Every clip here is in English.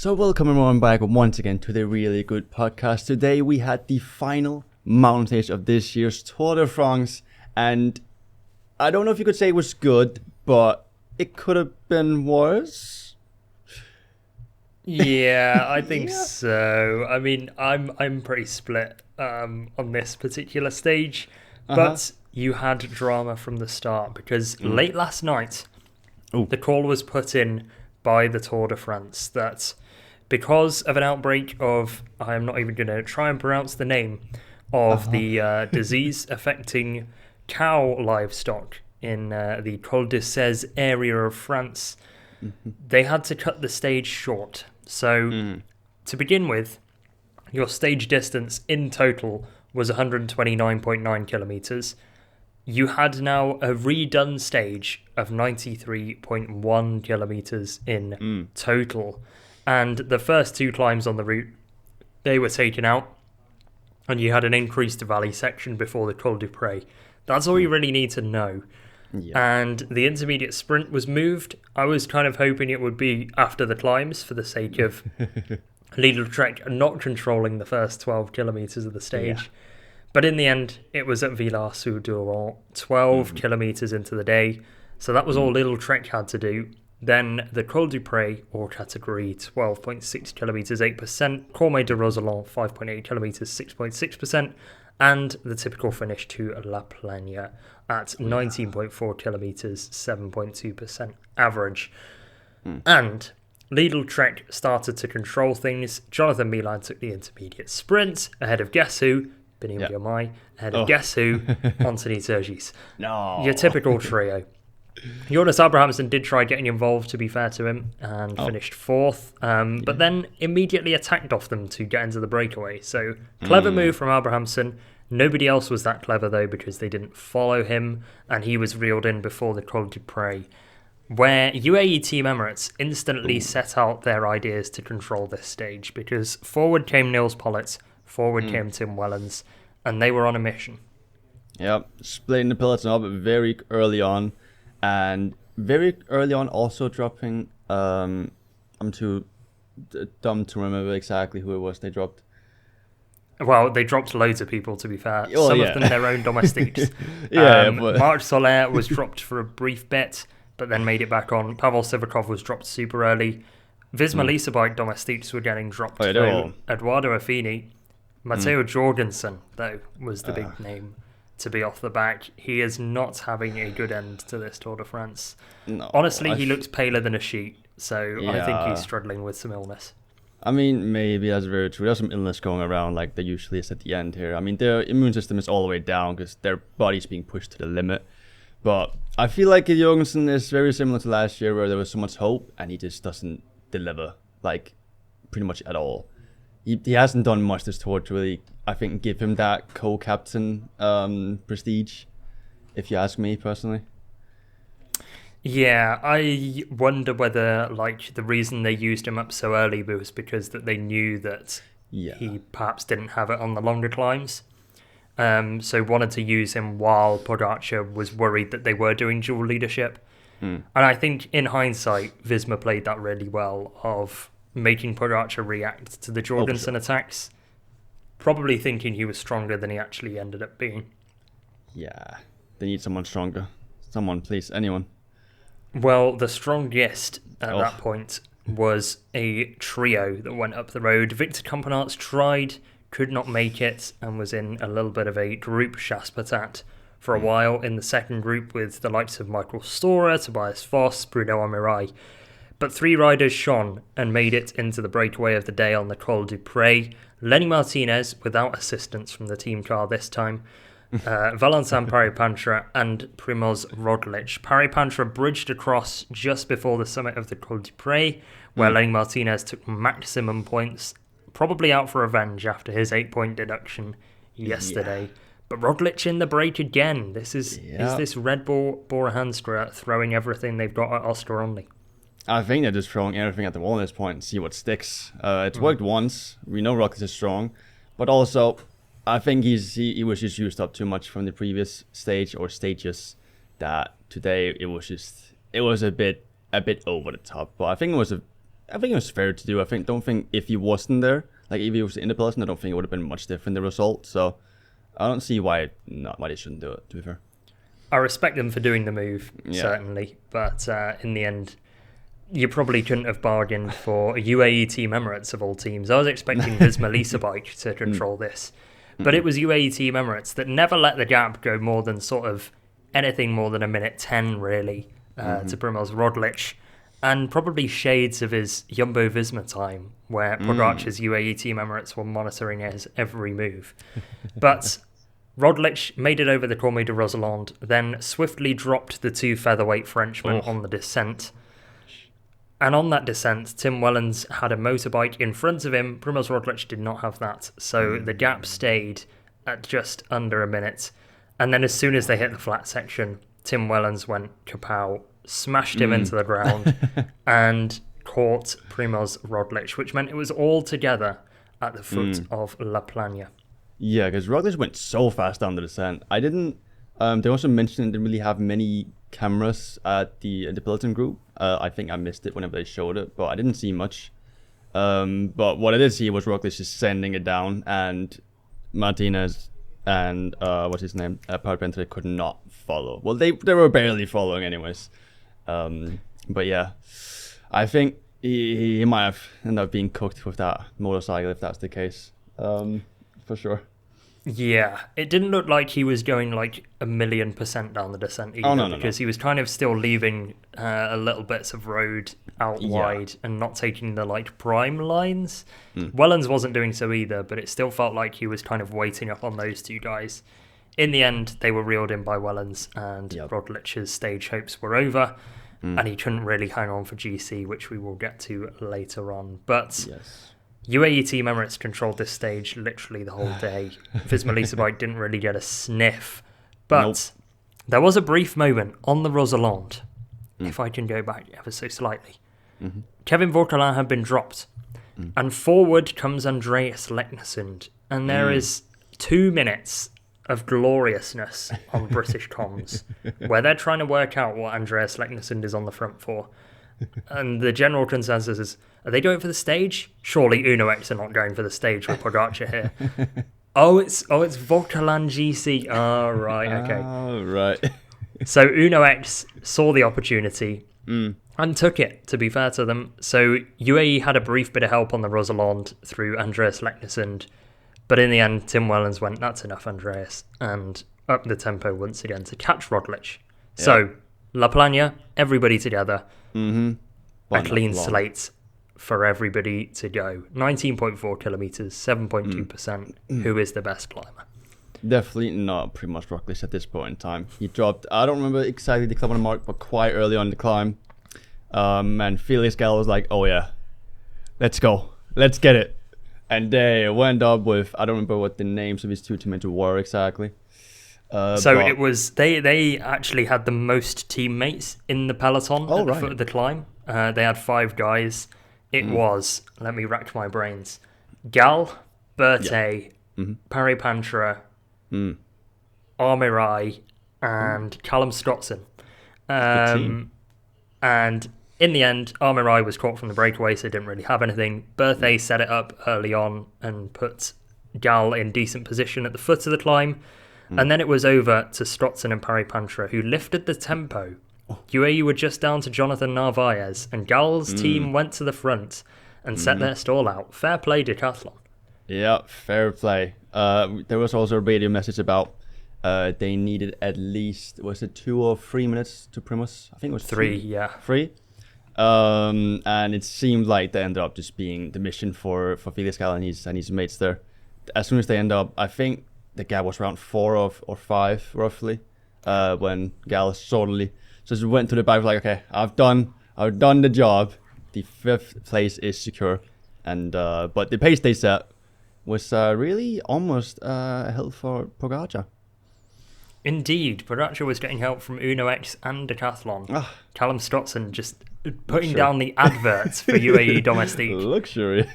So welcome everyone back once again to the Really Good Podcast. Today we had the final mountain stage of this year's Tour de France, and I don't know if you could say it was good, but it could have been worse. Yeah, I think so. I mean, I'm pretty split on this particular stage, but you had drama from the start because late last night, the call was put in by the Tour de France that because of an outbreak of, I'm not even going to try and pronounce the name, of the disease affecting cow livestock in the Col de Cèze area of France, they had to cut the stage short. So, to begin with, your stage distance in total was 129.9 kilometers. You had now a redone stage of 93.1 kilometers in total. And the first two climbs on the route, they were taken out. And you had an increased valley section before the Col du Pré. That's all you really need to know. Yeah. And the intermediate sprint was moved. I was kind of hoping it would be after the climbs for the sake of Lidl-Trek not controlling the first 12 kilometres of the stage. Yeah. But in the end, it was at Villars-sur-Douro, 12 kilometres into the day. So that was all Lidl-Trek had to do. Then the Col du Pré, or category 12.6 kilometres, 8%. Cormet de Roseland, 5.8 kilometres, 6.6%. And the typical finish to La Plagne at 19.4 kilometres, 7.2% average. And Lidl-Trek started to control things. Jonathan Milan took the intermediate sprint ahead of guess who? Biniam Girmay. Ahead of guess who? Anthony Turgis. No. Your typical trio. Jonas Abrahamsen did try getting involved, to be fair to him, and finished fourth, but then immediately attacked off them to get into the breakaway. So, clever move from Abrahamsen. Nobody else was that clever, though, because they didn't follow him, and he was reeled in before the Col du Pré, where UAE Team Emirates instantly set out their ideas to control this stage, because forward came Nils Pollitt, forward came Tim Wellens, and they were on a mission. Yep, splitting the peloton up very early on. And very early on, also dropping. I'm too dumb to remember exactly who it was they dropped. Well, they dropped loads of people, to be fair. Some of them their own domestiques. But Marc Soler was dropped for a brief bit, but then made it back on. Pavel Sivakov was dropped super early. Visma Lease bike domestiques were getting dropped. Though. Eduardo Affini. Matteo Jorgensen, though, was the big name to be off the back. He is not having a good end to this Tour de France. No, honestly, he looks paler than a sheet, so I think he's struggling with some illness. I mean, maybe that's very true. There's some illness going around like there usually is at the end here. I mean, their immune system is all the way down because their body's being pushed to the limit. But I feel like Jorgensen is very similar to last year where there was so much hope and he just doesn't deliver, like, pretty much at all. He hasn't done much this tour to really, I think, give him that co-captain prestige, if you ask me personally. Yeah, I wonder whether, like, the reason they used him up so early was because that they knew that he perhaps didn't have it on the longer climbs. So wanted to use him while Pogacar was worried that they were doing dual leadership. And I think, in hindsight, Visma played that really well of making Pogacar react to the Jorgensen attacks, probably thinking he was stronger than he actually ended up being. Yeah, they need someone stronger. Someone, please, anyone. Well, the strongest at that point was a trio that went up the road. Victor Campenaerts tried, could not make it, and was in a little bit of a group chasse patate for a while in the second group with the likes of Michael Storer, Tobias Foss, Bruno Amirai. But three riders shone and made it into the breakaway of the day on the Col du Pré. Lenny Martinez, without assistance from the team car this time, Valentin Paripantra and Primoz Roglic. Paripantra bridged across just before the summit of the Col du Pré, where Lenny Martinez took maximum points, probably out for revenge after his 8-point deduction yesterday. Yeah. But Roglic in the break again. Is this Red Bull Bora Hansgrohe throwing everything they've got at Oscar Only? I think they're just throwing everything at the wall at this point and see what sticks. It's worked once. We know Roglic is strong. But also, I think he was just used up too much from the previous stage or stages that today it was a bit over the top. But I think it was a I think it was fair to do. Don't think if he wasn't there, like if he was in the peloton, I don't think it would have been much different, the result. So I don't see why they shouldn't do it, to be fair. I respect them for doing the move, certainly, but in the end, you probably couldn't have bargained for a UAE Team Emirates of all teams. I was expecting Visma Lease Bike to control this, but it was UAE Team Emirates that never let the gap go more than sort of anything more than a minute 10, really, to Primoz Roglic, and probably shades of his Jumbo Visma time, where Pogacar's UAE Team Emirates were monitoring his every move. But Roglic made it over the Col de Roseland, then swiftly dropped the 2 featherweight Frenchmen on the descent. And on that descent, Tim Wellens had a motorbike in front of him. Primoz Roglic did not have that, so the gap stayed at just under a minute. And then as soon as they hit the flat section, Tim Wellens went kapow, smashed him into the ground, and caught Primoz Roglic, which meant it was all together at the foot of La Plana. Yeah, because Roglic went so fast down the descent. I didn't. They also mentioned they didn't really have many cameras at the peloton group. I think I missed it whenever they showed it, but I didn't see much. But what I did see was Roglic just sending it down, and Martinez and what's his name, Parpenter could not follow. Well, they were barely following, anyways. But yeah, I think he might have ended up being cooked with that motorcycle if that's the case. For sure. Yeah, it didn't look like he was going like 1,000,000% down the descent either, because he was kind of still leaving a little bits of road out wide and not taking the like prime lines. Wellens wasn't doing so either, but it still felt like he was kind of waiting up on those two guys. In the end, they were reeled in by Wellens, and Rodlic's stage hopes were over, and he couldn't really hang on for GC, which we will get to later on. But UAE Team Emirates controlled this stage literally the whole day. Visma Lease Bike didn't really get a sniff. But there was a brief moment on the Roseland, if I can go back ever so slightly. Kevin Vauquelin had been dropped, and forward comes Andreas Leknesund, and there is 2 minutes of gloriousness on British comms, where they're trying to work out what Andreas Leknesund is on the front for. And the general consensus is, are they going for the stage? Surely Uno X are not going for the stage with Pogacar here. It's Vauquelin GC. Oh, right, okay. Oh, right. So Uno X saw the opportunity and took it, to be fair to them. So UAE had a brief bit of help on the Roseland through Andreas Leknesund, but in the end, Tim Wellens went, that's enough, Andreas, and up the tempo once again to catch Roglic. Yeah. So La Plana, everybody together. A clean slate for everybody to go. 19.4 kilometers, 7.2%. Who is the best climber? Definitely not Primoz Roglic at this point in time. He dropped, I don't remember exactly the kilometer mark, but quite early on the climb. And Felix Gall was like, oh yeah, let's go. Let's get it. And they went up with, I don't remember what the names of his two teammates were exactly. It was they actually had the most teammates in the peloton at the foot of the climb. They had 5 guys. It was, let me rack my brains, Gal, Berthe, Parry Pantra, Armirai, and Callum Scottson. And in the end, Armirai was caught from the breakaway, so didn't really have anything. Berthe set it up early on and put Gal in decent position at the foot of the climb. And then it was over to Scottson and Parry Pantra, who lifted the tempo. UAE were just down to Jonathan Narvaez, and Gal's team went to the front and set their stall out. Fair play, Decathlon. Yeah, fair play. There was also a radio message about they needed at least, was it 2 or 3 minutes to Primoz? I think it was 3, yeah. 3? And it seemed like they ended up just being the mission for Felix Gall and his mates there. As soon as they end up, I think the gap was around 4 or 5 roughly, when Gall suddenly just went to the back, like, okay, I've done the job. The 5th place is secure, and but the pace they set was really almost help for Pogacar. Indeed, Pogacar was getting help from Uno X and Decathlon. Callum Scottson just putting down the adverts for UAE Domestique. Luxury.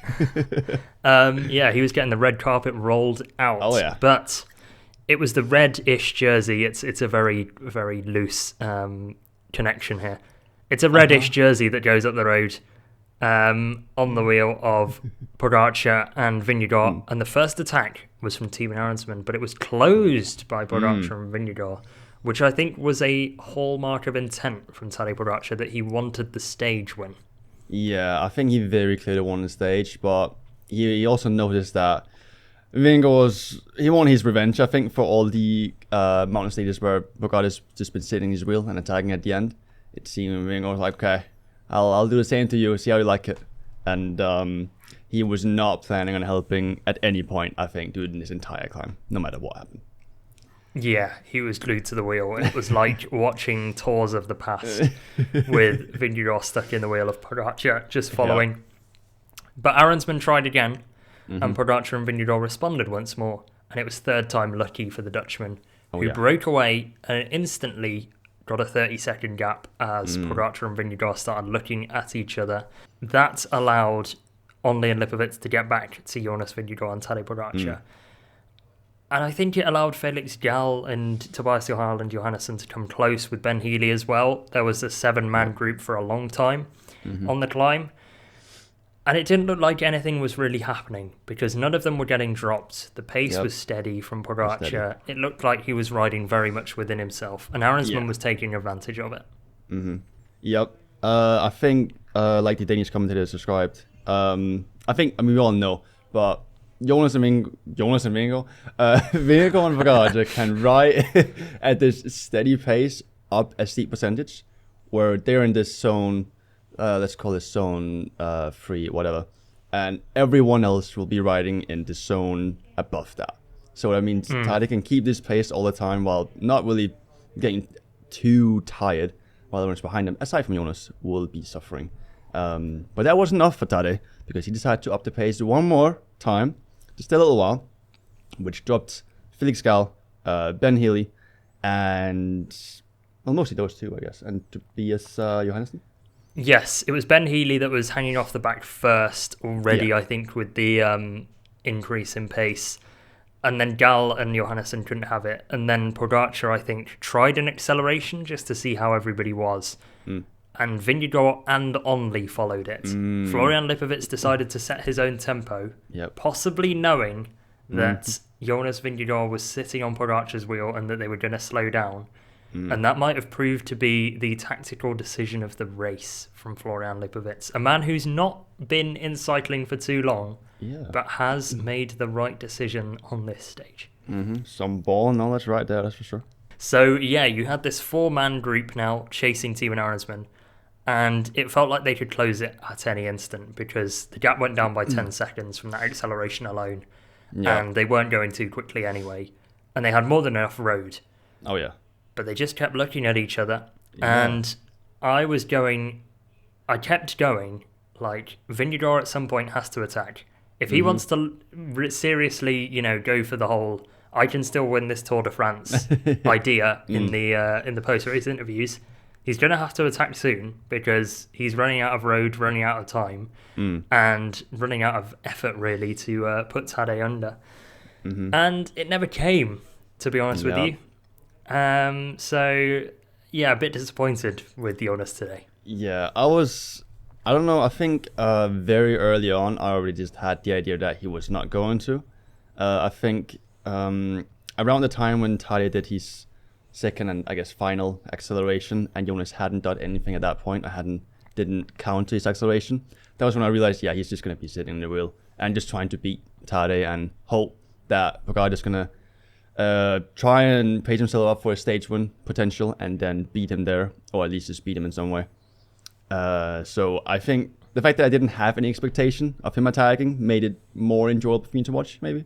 He was getting the red carpet rolled out. Oh yeah. But it was the red-ish jersey. It's a very, very loose connection here. It's a reddish jersey that goes up the road. on the wheel of Pogacar and Vingegaard, and the first attack was from Timo Arendsman, but it was closed by Pogacar and Vingegaard, which I think was a hallmark of intent from Tadej Pogacar, that he wanted the stage win. Yeah, I think he very clearly won the stage, but he also noticed that Vingegaard he won his revenge, I think, for all the mountain stages where Pogacar has just been sitting his wheel and attacking at the end. It seemed Vingegaard was like, okay, I'll do the same to you, see how you like it. And he was not planning on helping at any point, I think, during this entire climb, no matter what happened. Yeah, he was glued to the wheel. It was like watching tours of the past with Vingegaard stuck in the wheel of Pogacar, just following. Yeah. But Arendsman tried again, and Pogacar and Vingegaard responded once more. And it was third time lucky for the Dutchman, who broke away and instantly got a 30-second gap as Pogacar and Vingegaard started looking at each other. That allowed Onley and Lipovic to get back to Jonas Vingegaard and Tadej Pogacar. And I think it allowed Felix Gall and Tobias Johal and Johannesson to come close with Ben Healy as well. There was a 7-man group for a long time on the climb. And it didn't look like anything was really happening because none of them were getting dropped. The pace was steady from Pogacar. It looked like he was riding very much within himself. And Arendsman was taking advantage of it. Yep. I think, like the Danish commentators described, we all know, but Jonas and Vingegaard and Pogacar can ride at this steady pace up a steep percentage where they're in this zone, let's call it zone 3, whatever, and everyone else will be riding in the zone above that. So that means Tadej can keep this pace all the time while not really getting too tired, while everyone's behind him, aside from Jonas, will be suffering. But that wasn't enough for Tadej because he decided to up the pace one more time, just a little while, which dropped Felix Gall, Ben Healy, and mostly those two, I guess, and Tobias Johannesson. Yes, it was Ben Healy that was hanging off the back first already, I think, with the increase in pace. And then Gall and Johannesson couldn't have it. And then Pogacar, I think, tried an acceleration just to see how everybody was. And Vingegaard and Onley followed it. Florian Lipovic decided to set his own tempo, possibly knowing that Jonas Vingegaard was sitting on Pogacar's wheel and that they were going to slow down. And that might have proved to be the tactical decision of the race from Florian Lipovic, a man who's not been in cycling for too long, but has made the right decision on this stage. Some ball knowledge right there, that's for sure. So, yeah, you had this 4-man group now chasing Timo Arendsman, and it felt like they could close it at any instant because the gap went down by 10 seconds from that acceleration alone, and they weren't going too quickly anyway, and they had more than enough road. Oh, yeah. But they just kept looking at each other, and I kept going, like, Vingegaard at some point has to attack. If he wants to seriously, go for the whole I can still win this Tour de France idea in the post-race interviews, he's going to have to attack soon because he's running out of road, running out of time, and running out of effort, really, to put Tadej under. And it never came, to be honest with you. So, yeah, a bit disappointed with Jonas today. Yeah, I don't know, I think very early on, I already just had the idea that he was not going to. I think around the time when Tadej did his second and, I guess, final acceleration, and Jonas hadn't done anything at that point, didn't counter his acceleration, that was when I realized, he's just going to be sitting in the wheel and just trying to beat Tadej and hope that Pogacar is going to try and pace himself up for a stage win potential and then beat him there, or at least just beat him in some way. So I think the fact that I didn't have any expectation of him attacking made it more enjoyable for me to watch, maybe.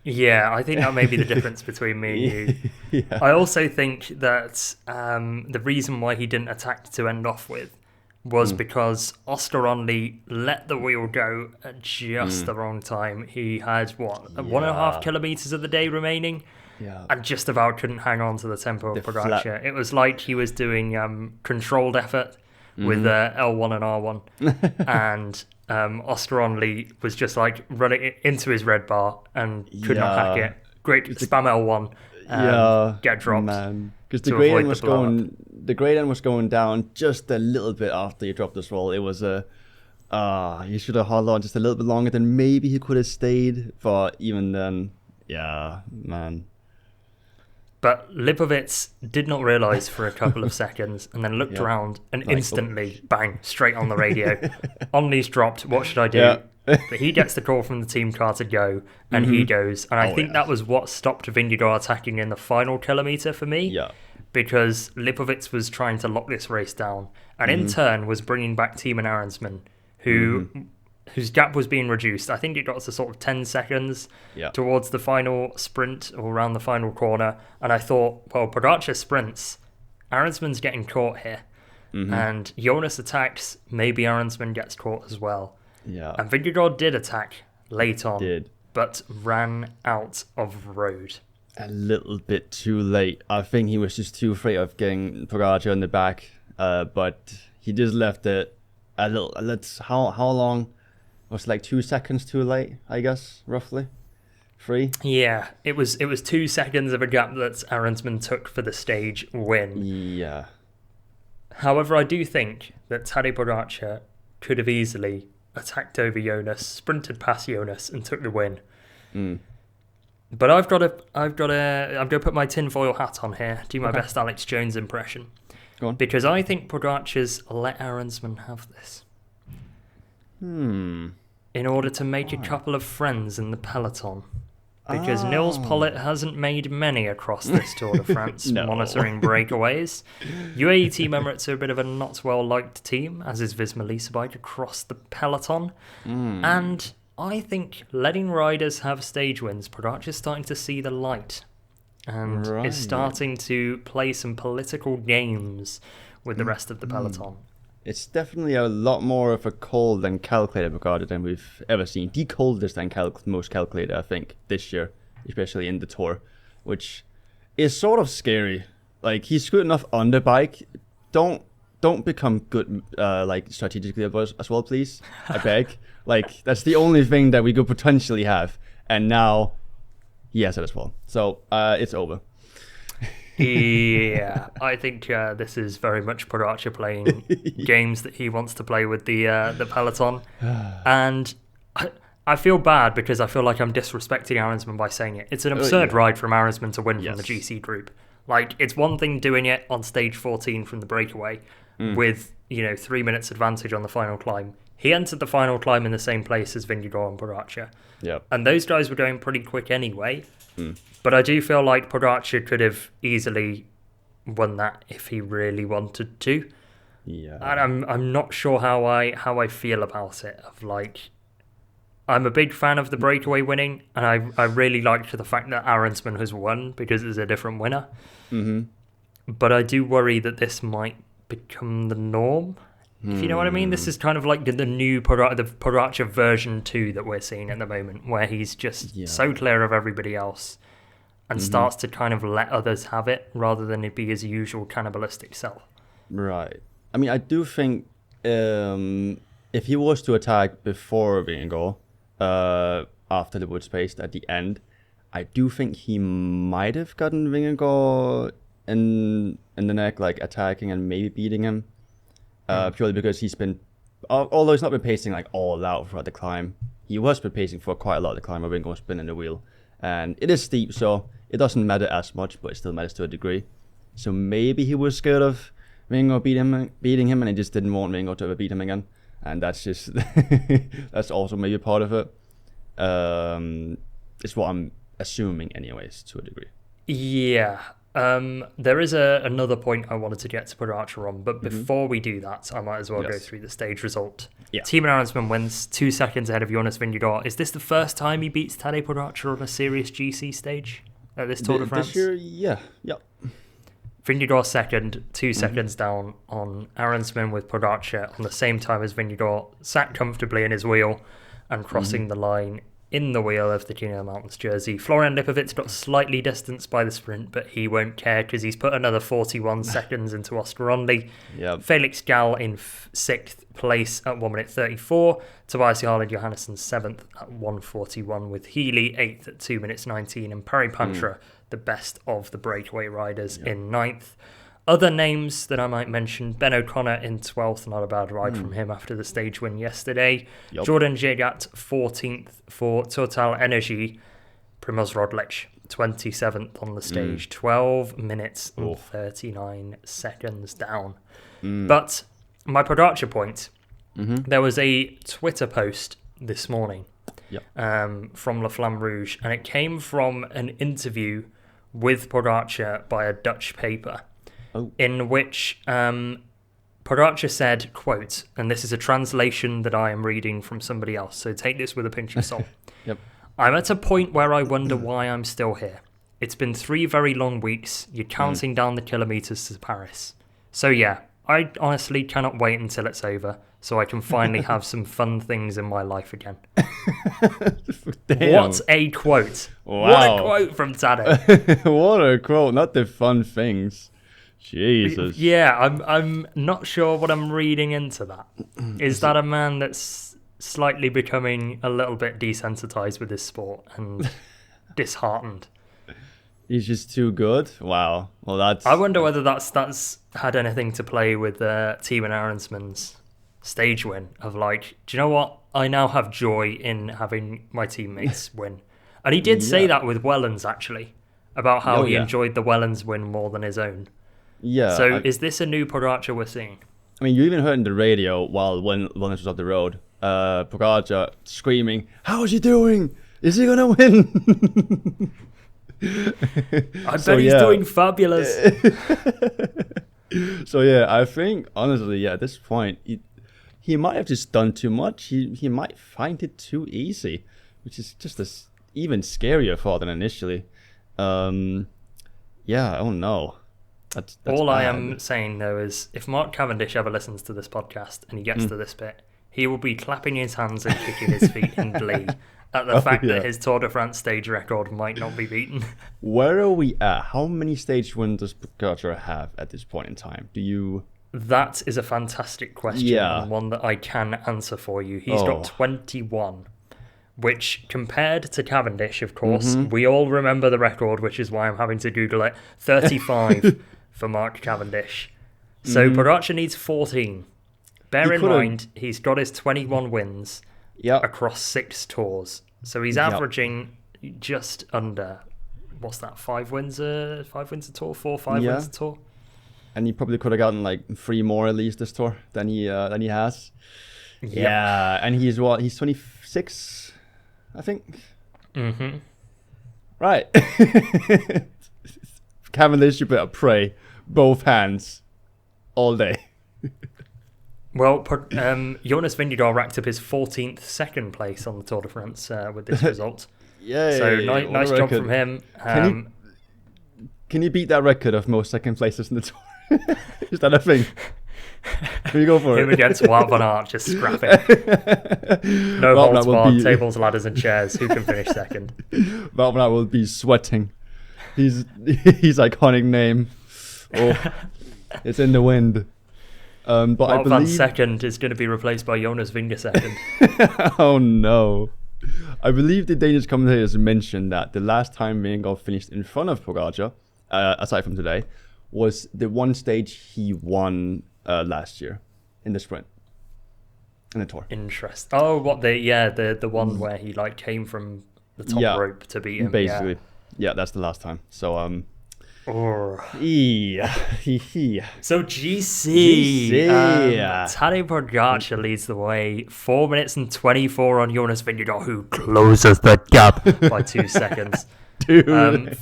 Yeah, I think that may be the difference between me and you. I also think that the reason why he didn't attack to end off with was because Oscar Onley let the wheel go at just the wrong time. He had, 1.5 kilometres of the day remaining, and just about couldn't hang on to the tempo of Pogacar. It was like he was doing controlled effort with L1 and R1, and Oscar Onley was just like running into his red bar and could not hack it. Great, spam L1, get dropped. Because the gradient was going down just a little bit after you dropped this roll. It was He should have held on just a little bit longer, then maybe he could have stayed. But even then, yeah, man. But Lipovic did not realise for a couple of seconds and then looked around and instantly, bang, straight on the radio. Omni's dropped, what should I do? Yeah. But he gets the call from the team car to go, and he goes. And I think that was what stopped Vingegaard attacking in the final kilometre for me. Yeah. Because Lipovic was trying to lock this race down, and in turn was bringing back Timo Arendsman, whose gap was being reduced. I think it got to sort of 10 seconds towards the final sprint or around the final corner. And I thought, well, Pogacar sprints, Arendsman's getting caught here. And Jonas attacks, maybe Arendsman gets caught as well. Yeah. And Vingegaard did attack late on, but ran out of road. A little bit too late. I think he was just too afraid of getting Pogacar in the back. But he just left it a little. How long? Was it like 2 seconds too late, I guess, roughly? 3? Yeah, it was 2 seconds of a gap that Arendsman took for the stage win. Yeah. However, I do think that Tadej Pogacar could have easily attacked over Jonas, sprinted past Jonas, and took the win. But I've got to put my tinfoil hat on here, do my best Alex Jones impression. Go on. Because I think Pogacar's let Arendsman have this. In order to make a couple of friends in the peloton. Because Nils Pollitt hasn't made many across this Tour de France, monitoring breakaways. UAE Team Emirates are a bit of a not well-liked team, as is Visma Lease bike across the peloton. And I think letting riders have stage wins, Pogacar's starting to see the light. And is starting to play some political games with the rest of the peloton. It's definitely a lot more of a cold and calculated Pogacar than we've ever seen. The coldest and most calculated, I think, this year, especially in the Tour, which is sort of scary. Like, he's good enough on the bike. Don't become good, strategically as well, please. I beg. Like, that's the only thing that we could potentially have, and now he has it as well. So it's over. Yeah, I think this is very much Pogacar playing games that he wants to play with the peloton, and I feel bad because I feel like I'm disrespecting Arendsman by saying it. It's an absurd ride from Arendsman to win from the GC group. Like, it's one thing doing it on stage 14 from the breakaway with 3 minutes advantage on the final climb. He entered the final climb in the same place as Vingegaard and Pogacar, and those guys were going pretty quick anyway. But I do feel like Pogacar could have easily won that if he really wanted to. Yeah. And I'm not sure how I feel about it. I'm a big fan of the breakaway winning, and I really liked the fact that Arendsman has won because it's a different winner. But I do worry that this might become the norm. If you know what I mean, this is kind of like the new Pogacar version 2 that we're seeing at the moment, where he's just so clear of everybody else and starts to kind of let others have it rather than it be his usual cannibalistic self. Right. I mean, I do think if he was to attack before Vingegaard, after the wood space at the end, I do think he might have gotten Vingegaard in the neck, like attacking and maybe beating him. Purely because he's been, although he's not been pacing like all out throughout the climb, he was been pacing for quite a lot of the climb where Vingegaard was spinning the wheel. And it is steep, so it doesn't matter as much, but it still matters to a degree. So maybe he was scared of Vingegaard beating him, and he just didn't want Vingegaard to ever beat him again. And that's just, that's also maybe part of it. It's what I'm assuming anyways, to a degree. Yeah. There is another point I wanted to get to Pogacar on, but before we do that, I might as well go through the stage result. Timo Arendsman wins 2 seconds ahead of Jonas Vingegaard. Is this the first time he beats Tadej Pogacar on a serious GC stage at this Tour de France? This year, yeah. Vingegaard second, 2 seconds down on Arendsman, with Pogacar on the same time as Vingegaard, sat comfortably in his wheel and crossing the line in the wheel of the Gino Mountains jersey. Florian Lipovic got slightly distanced by the sprint, but he won't care because he's put another 41 seconds into Osteronli. Felix Gall in 6th place at 1 minute 34. Tobias Jarland Johannesson 7th at 1:41, with Healy 8th at 2 minutes 19, and Perry Pantra, the best of the breakaway riders, in 9th. Other names that I might mention, Ben O'Connor in 12th, not a bad ride from him after the stage win yesterday. Yep. Jordan Gigat, 14th for Total Energy. Primoz Roglic, 27th on the stage, 12 minutes and 39 seconds down. But my Pogacar point, there was a Twitter post this morning from La Flamme Rouge, and it came from an interview with Pogacar by a Dutch paper, in which Pogacar said, quote, and this is a translation that I am reading from somebody else, so take this with a pinch of salt. I'm at a point where I wonder why I'm still here. It's been 3 very long weeks. You're counting down the kilometres to Paris. So yeah, I honestly cannot wait until it's over so I can finally have some fun things in my life again. What a quote. Wow. What a quote from Tadej. What a quote. Not the fun things. Jesus. Yeah, I'm not sure what I'm reading into that. Is that a man that's slightly becoming a little bit desensitized with this sport and disheartened? He's just too good? Wow. Well, I wonder whether that's had anything to play with Timo Ahrensman's stage win of like, do you know what? I now have joy in having my teammates win. And he did say that with Wellens, actually, about how he enjoyed the Wellens win more than his own. Yeah. So is this a new Pogacar we're seeing? I mean, you even heard in the radio when Wellens was up the road, Pogacar screaming, "How is he doing? Is he going to win?" I bet he's doing fabulous. So yeah, I think honestly, at this point, he might have just done too much. He might find it too easy, which is just a even scarier thought than initially. I don't know. That's all bad. I am saying though is, if Mark Cavendish ever listens to this podcast and he gets to this bit, he will be clapping his hands and kicking his feet in glee at the fact that his Tour de France stage record might not be beaten. Where are we at? How many stage wins does Pogacar have at this point in time? That is a fantastic question, and one that I can answer for you. He's got 21, which compared to Cavendish, of course, we all remember the record, which is why I'm having to Google it, 35 for Mark Cavendish. So Pogacar needs 14. Bear in mind, he's got his 21 wins across 6 tours. So he's averaging just under, what's that, 5 wins a tour? 5 wins a tour? And he probably could have gotten like 3 more at least this tour than he has. Yeah, and he's 26, I think. Right. Cavendish, you better pray both hands all day. Well, Jonas Vingegaard racked up his 14th second place on the Tour de France with this result. So nice job from him. Can you beat that record of most second places in the Tour? Is that a thing? Can you go for him it? Against Wout Van Aert, just scrapping. No holds barred, tables, ladders and chairs. Who can finish second? Wout Van Aert will be sweating. His iconic name. Oh, it's in the wind. But Wout I believe Van second is going to be replaced by Jonas Vingegaard second. Oh no. I believe the Danish commentators mentioned that the last time Vingegaard finished in front of Pogacar, aside from today, was the one stage he won last year in the sprint, in the Tour. Interesting. Oh, what the one where he like came from the top rope to beat him. Basically, that's the last time. So So GC. Tadej Pogacar leads the way. 4 minutes and 24 on Jonas Vingegaard, who closes the gap by 2 seconds. Dude.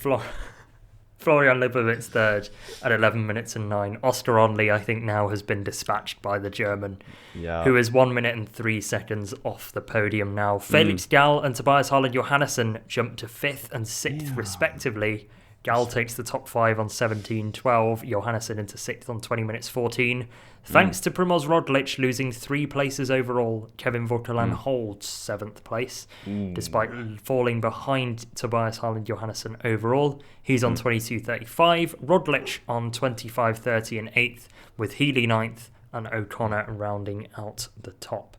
Florian Lipowitz third at 11 minutes and 9. Oscar Onley, I think, now has been dispatched by the German, who is 1 minute and 3 seconds off the podium now. Felix Gall and Tobias Harland Johannesson jump to 5th and 6th, respectively. Gall takes the top 5 on 17.12. Johannesson into 6th on 20 minutes 14. Thanks to Primoz Roglic losing 3 places overall, Kevin Vauquelin holds 7th place, despite falling behind Tobias Harland Johannesson overall. He's on 22.35. Roglic on 25.30 in 8th, with Healy 9th and O'Connor rounding out the top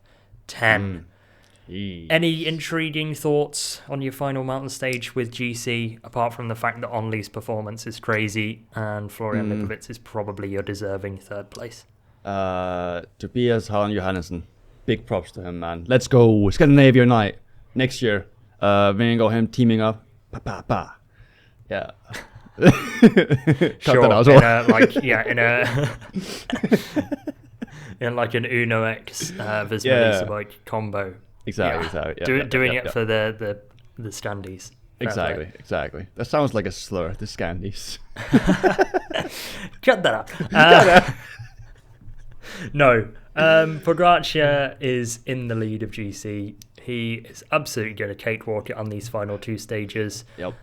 10. Any intriguing thoughts on your final mountain stage with GC, apart from the fact that Only's performance is crazy and Florian Lipovitz is probably your deserving third place? Tobias Hahn Johannesson. Big props to him, man. Let's go. Scandinavia night. Next year. Vingegaard, him teaming up. Pa. Yeah. Sure. In like an Uno X Visma bike combo. Exactly. Doing it for the Scandies. Exactly. That sounds like a slur, the Scandies. Cut that out. No. Pogacar is in the lead of GC. He is absolutely going to cakewalk it on these final two stages. Yep.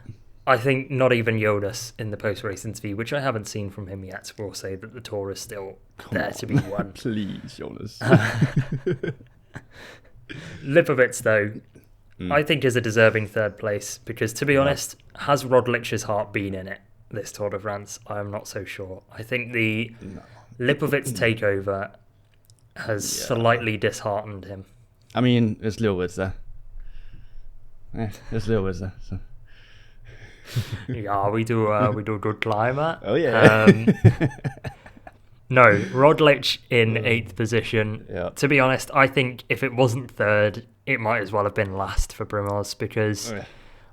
I think not even Jonas in the post-race interview, which I haven't seen from him yet, will say that the Tour is still there to be won. Please, Jonas. Lipovitz, though, I think is a deserving third place because, to be honest, has Roglic's heart been in it this Tour de France? I'm not so sure. I think the Lipovitz takeover has slightly disheartened him. I mean, it's Lipovitz there. It's Lipovitz there. So. Yeah, we do a good climber. Oh yeah. No, Roglic in 8th position. Yeah. To be honest, I think if it wasn't third, it might as well have been last for Primoz because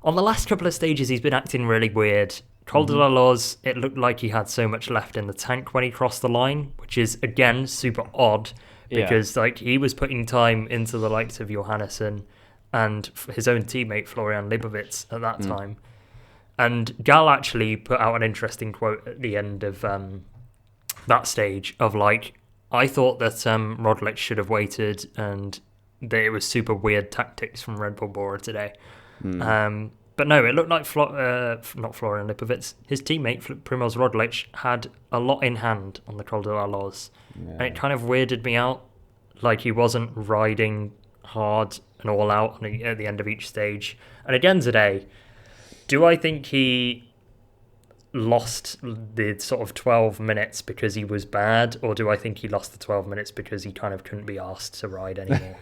on the last couple of stages he's been acting really weird. Col de la Loz, it looked like he had so much left in the tank when he crossed the line, which is again super odd because like he was putting time into the likes of Johannesson and his own teammate Florian Lipovitz at that time. And Gal actually put out an interesting quote at the end of that stage of like, I thought that Roglic should have waited and that it was super weird tactics from Red Bull Bora today. But no, it looked like not Florian Lipovitz, his teammate Primoz Roglic had a lot in hand on the Col de la Loz. And it kind of weirded me out, like he wasn't riding hard and all out at the end of each stage. And again today, do I think he lost the sort of 12 minutes because he was bad, or do I think he lost the 12 minutes because he kind of couldn't be asked to ride anymore?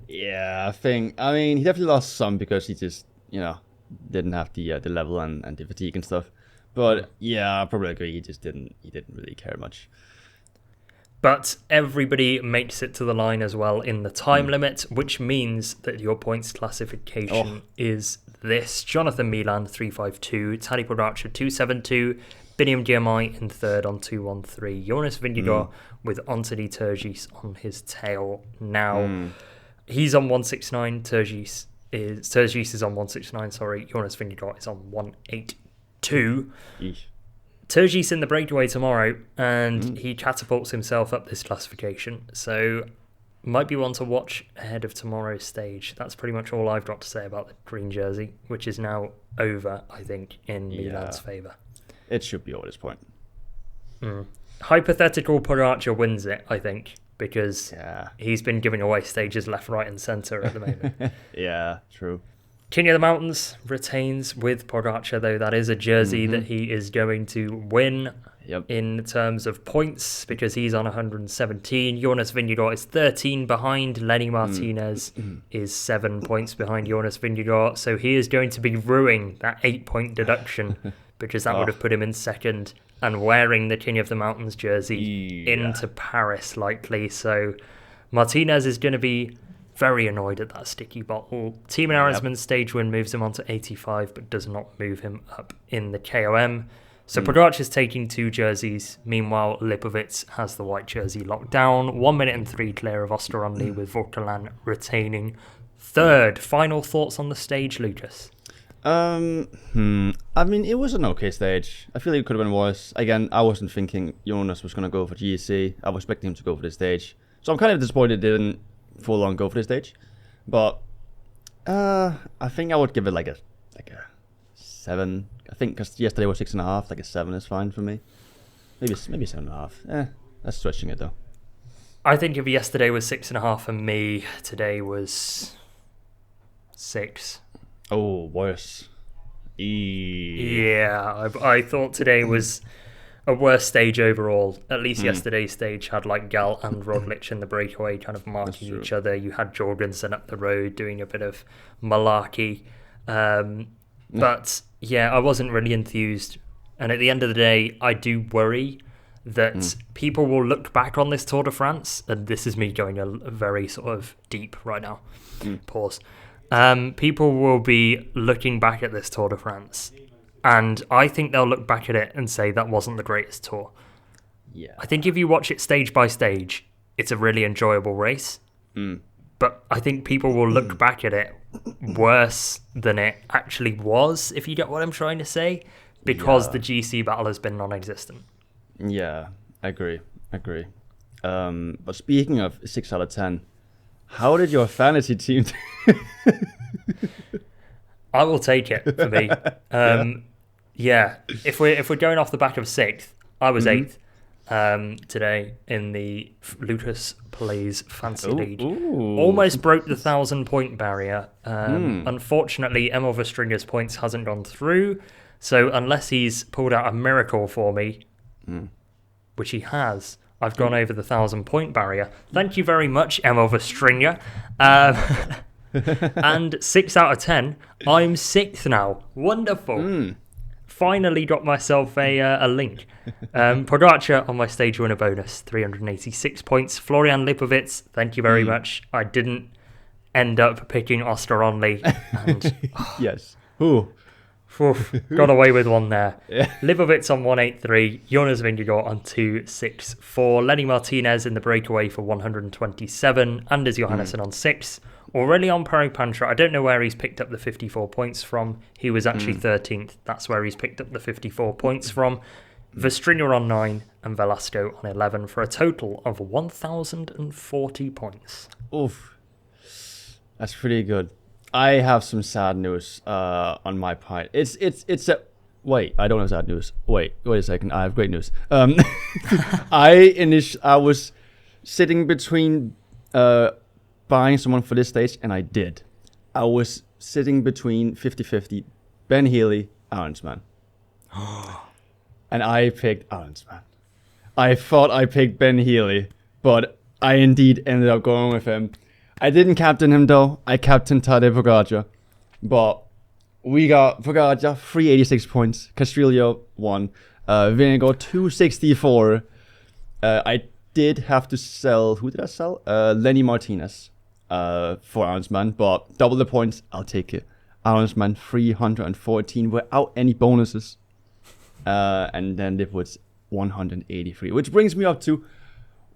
Yeah, I mean, he definitely lost some because he just, didn't have the level and the fatigue and stuff. But yeah, I probably agree. He didn't really care much. But everybody makes it to the line as well in the time limit, which means that your points classification is this. Jonathan Milan, 352. Tadej Pogacar, 272. Biniam Girmay in third on 213. Jonas Vingegaard with Anthony Turgis on his tail. Now, he's on 169. Turgis is on 169, sorry. Jonas Vingegaard is on 182. Eesh. Turgis in the breakaway tomorrow, and he catapults himself up this classification. So, might be one to watch ahead of tomorrow's stage. That's pretty much all I've got to say about the green jersey, which is now over, I think, in Milan's favour. It should be over this point. Hypothetical Pogacar wins it, I think, because he's been giving away stages left, right and centre at the moment. Yeah, true. King of the Mountains retains with Pogacar, though. That is a jersey that he is going to win in terms of points because he's on 117. Jonas Vingegaard is 13 behind. Lenny Martinez is 7 points behind Jonas Vingegaard. So he is going to be ruining that 8-point deduction because that would have put him in second and wearing the King of the Mountains jersey into Paris likely. So Martinez is going to be very annoyed at that sticky bottle. Team Arendsman's stage win moves him on to 85, but does not move him up in the KOM. So Pogacar is taking 2 jerseys. Meanwhile, Lipovitz has the white jersey locked down. 1 minute and 3 clear of Osterandi with Vauquelin retaining third. Final thoughts on the stage, Lucas? I mean, it was an okay stage. I feel like it could have been worse. Again, I wasn't thinking Jonas was going to go for GC. I was expecting him to go for this stage. So I'm kind of disappointed it didn't full on go for this stage, but I think I would give it like a 7. I think because yesterday was 6.5, like a 7 is fine for me. Maybe 7.5. That's stretching it though. I think if yesterday was 6.5 for me, today was 6. Oh, worse. Yeah, I thought today was a worse stage overall. At least yesterday's stage had like Gal and Roglic in the breakaway kind of marking each other. You had Jorgensen up the road doing a bit of malarkey. But yeah, I wasn't really enthused. And at the end of the day, I do worry that people will look back on this Tour de France, and this is me going a very sort of deep right now. Pause. People will be looking back at this Tour de France, and I think they'll look back at it and say that wasn't the greatest tour. Yeah. I think if you watch it stage by stage, it's a really enjoyable race. But I think people will look back at it worse than it actually was, if you get what I'm trying to say, because the GC battle has been non-existent. Yeah, I agree. But speaking of 6 out of 10, how did your fantasy team I will take it for me. Yeah, if we're going off the back of 6th, I was 8th today in the Lukas Plays fancy league. Almost broke the 1,000-point barrier. Unfortunately, Emil Verstringer's points hasn't gone through, so unless he's pulled out a miracle for me, which he has, I've gone over the 1,000-point barrier. Thank you very much, Emil Verstringer. And 6 out of 10, I'm 6th now. Wonderful. Finally got myself a link. Pogacar on my stage winner bonus, 386 points. Florian Lipovic, thank you very much. I didn't end up picking Oscar Onley. And, yes. Who? Got away with one there. Yeah. Lipovic on 183, Jonas Vingegaard on 264, Lenny Martinez in the breakaway for 127, Anders Johannesson on 6, Aurelian Perry-Pantra, I don't know where he's picked up the 54 points from. He was actually 13th. That's where he's picked up the 54 points from. Verstringer on 9 and Velasco on 11 for a total of 1,040 points. Oof. That's pretty good. I have some sad news on my part. It's a wait. I don't have sad news. Wait a second. I have great news. I was sitting between buying someone for this stage, and I did. I was sitting between 50-50, Ben Healy, Aronsman, and I picked Aronsman. I thought I picked Ben Healy, but I indeed ended up going with him. I didn't captain him though. I captained Tadej Pogacar. But we got Pogacar 386 points. Castrillo 1. Vingegaard 264. I did have to sell. Who did I sell? Lenny Martinez for Aronsman. But double the points. I'll take it. Aronsman 314 without any bonuses. And then it was 183. Which brings me up to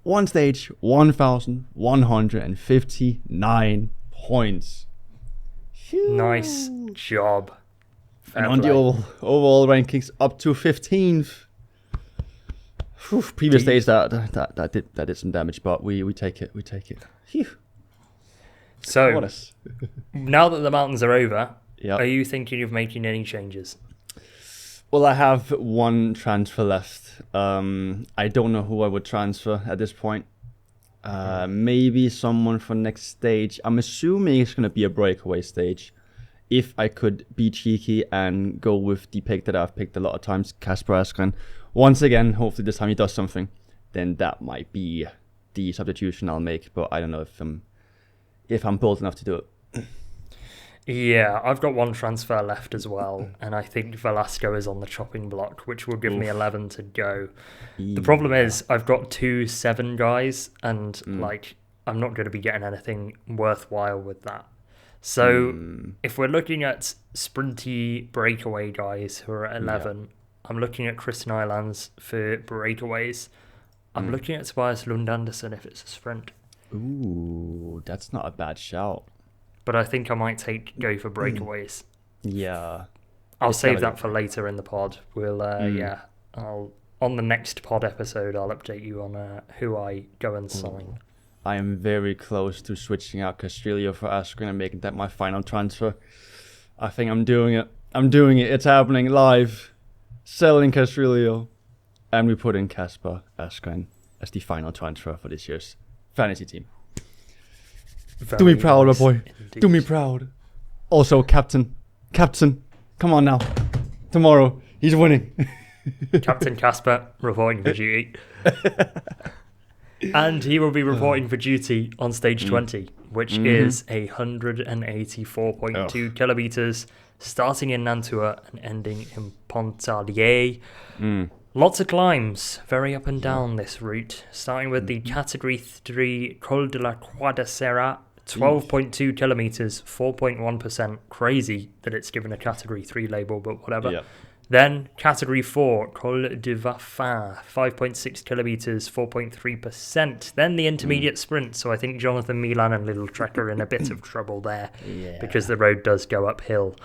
one stage, 1,159 points. Phew. Nice job. And on the overall rankings, up to 15th. Whew, previous stage that did some damage, but we take it. Phew. So now that the mountains are over, yep. Are you thinking of making any changes? Well, I have one transfer left. I don't know who I would transfer at this point. Maybe someone for next stage. I'm assuming it's going to be a breakaway stage. If I could be cheeky and go with the pick that I've picked a lot of times, Kasper Asgreen. Once again, hopefully this time he does something. Then that might be the substitution I'll make. But I don't know if I'm bold enough to do it. Yeah, I've got one transfer left as well, and I think Velasco is on the chopping block, which will give me 11 to go. The problem is I've got 2 7 guys, and I'm not going to be getting anything worthwhile with that. So if we're looking at sprinty breakaway guys who are at 11, I'm looking at Chris Nylands for breakaways. I'm looking at Tobias Lund Andersen if it's a sprint. Ooh, that's not a bad shout. But I think I might go for breakaways. Yeah. I'll save that for later in the pod. We'll, on the next pod episode, I'll update you on who I go and sign. I am very close to switching out Castrillo for Asgreen and making that my final transfer. I think I'm doing it. It's happening live. Selling Castrillo. And we put in Kasper Asgreen as the final transfer for this year's fantasy team. Do me proud, nice, my boy. Indeed. Do me proud. Also, captain. Come on now. Tomorrow, he's winning. Captain Casper reporting for duty. And he will be reporting for duty on stage 20, which is 184.2 kilometers, starting in Nantua and ending in Pontarlier. Lots of climbs, very up and down this route, starting with the Category 3 Col de la Croix de Serra, 12.2 kilometers, 4.1%. Crazy that it's given a Category 3 label, but whatever. Yeah. Then Category 4, Col de Vaffin, 5.6 kilometers, 4.3%. Then the intermediate sprint, so I think Jonathan Milan and Little Trek are in a bit of trouble there because the road does go uphill.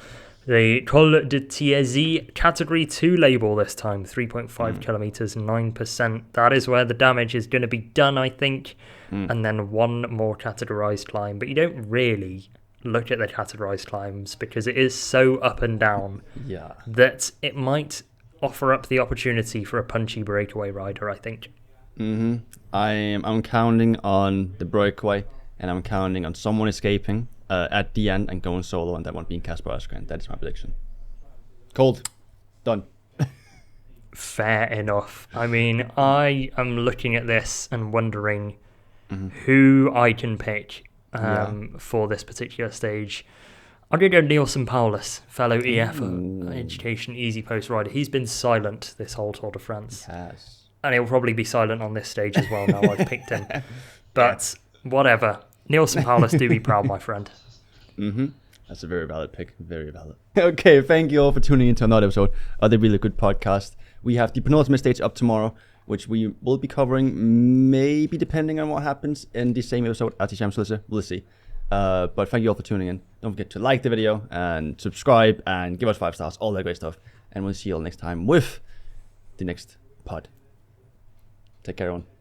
The Col de Tiesi, Category 2 label this time, 3.5 kilometers, 9%. That is where the damage is going to be done, I think. And then one more categorized climb. But you don't really look at the categorized climbs because it is so up and down that it might offer up the opportunity for a punchy breakaway rider, I think. I'm counting on the breakaway, and I'm counting on someone escaping at the end and going solo, and that one being Kasper Asgreen. That is my prediction. Cold. Done. Fair enough. I mean, I am looking at this and wondering who I can pick for this particular stage. I'm going to go Nielsen Paulus, fellow EF Education Easy Post rider. He's been silent this whole Tour de France. Yes. And he'll probably be silent on this stage as well now I've picked him. But whatever. Nielsen Paulus, do be proud, my friend. That's a very valid pick. Very valid. Okay, thank you all for tuning into another episode of the Really Good Podcast. We have the penultimate stage up tomorrow, which we will be covering, maybe depending on what happens in the same episode as the Champs-Élysées. We'll see. But thank you all for tuning in. Don't forget to like the video and subscribe and give us 5 stars, all that great stuff. And we'll see you all next time with the next pod. Take care, everyone.